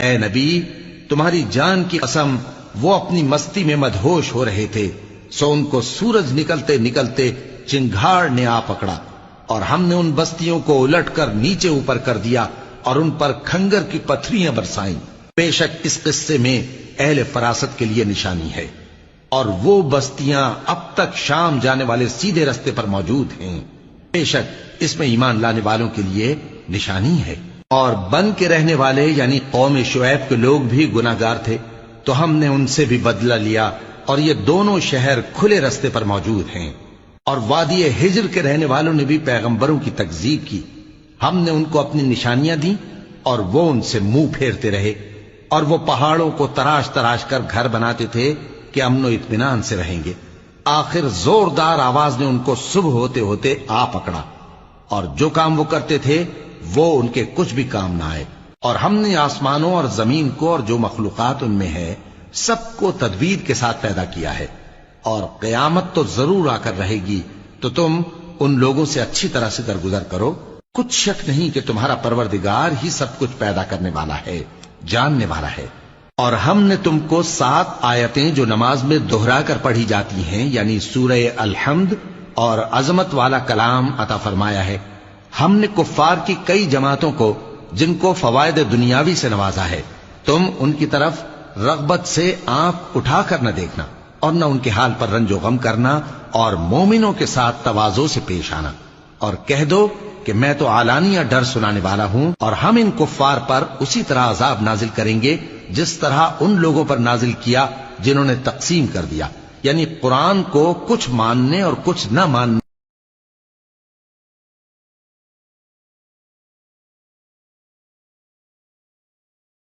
اے نبی، تمہاری جان کی قسم وہ اپنی مستی میں مدہوش ہو رہے تھے، سو ان کو سورج نکلتے نکلتے چنگھاڑ نے آ پکڑا، اور ہم نے ان بستیوں کو الٹ کر نیچے اوپر کر دیا اور ان پر کھنگر کی پتھریاں برسائیں۔ بے شک اس قصے میں اہل فراست کے لیے نشانی ہے، اور وہ بستیاں اب تک شام جانے والے سیدھے رستے پر موجود ہیں۔ بے شک اس میں ایمان لانے والوں کے لیے نشانی ہے۔ اور بن کے رہنے والے یعنی قوم شعیب کے لوگ بھی گناہگار تھے، تو ہم نے ان سے بھی بدلہ لیا، اور یہ دونوں شہر کھلے رستے پر موجود ہیں۔ اور وادی ہجر کے رہنے والوں نے بھی پیغمبروں کی تکذیب کی، ہم نے ان کو اپنی نشانیاں دیں اور وہ ان سے منہ پھیرتے رہے، اور وہ پہاڑوں کو تراش تراش کر گھر بناتے تھے کہ امن و اطمینان سے رہیں گے۔ آخر زوردار آواز نے ان کو صبح ہوتے ہوتے آ پکڑا، اور جو کام وہ کرتے تھے وہ ان کے کچھ بھی کام نہ آئے۔ اور ہم نے آسمانوں اور زمین کو اور جو مخلوقات ان میں ہے سب کو تدبیر کے ساتھ پیدا کیا ہے، اور قیامت تو ضرور آ کر رہے گی، تو تم ان لوگوں سے اچھی طرح سے درگزر کرو۔ کچھ شک نہیں کہ تمہارا پروردگار ہی سب کچھ پیدا کرنے والا ہے، جاننے والا ہے۔ اور ہم نے تم کو 7 آیتیں جو نماز میں دہرا کر پڑھی جاتی ہیں، یعنی سورہ الحمد اور عظمت والا کلام عطا فرمایا ہے۔ ہم نے کفار کی کئی جماعتوں کو جن کو فوائد دنیاوی سے نوازا ہے، تم ان کی طرف رغبت سے آنکھ اٹھا کر نہ دیکھنا، اور نہ ان کے حال پر رنج و غم کرنا، اور مومنوں کے ساتھ تواضع سے پیش آنا، اور کہہ دو کہ میں تو علانیہ ڈر سنانے والا ہوں، اور ہم ان کفار پر اسی طرح عذاب نازل کریں گے جس طرح ان لوگوں پر نازل کیا جنہوں نے تقسیم کر دیا، یعنی قرآن کو کچھ ماننے اور کچھ نہ ماننے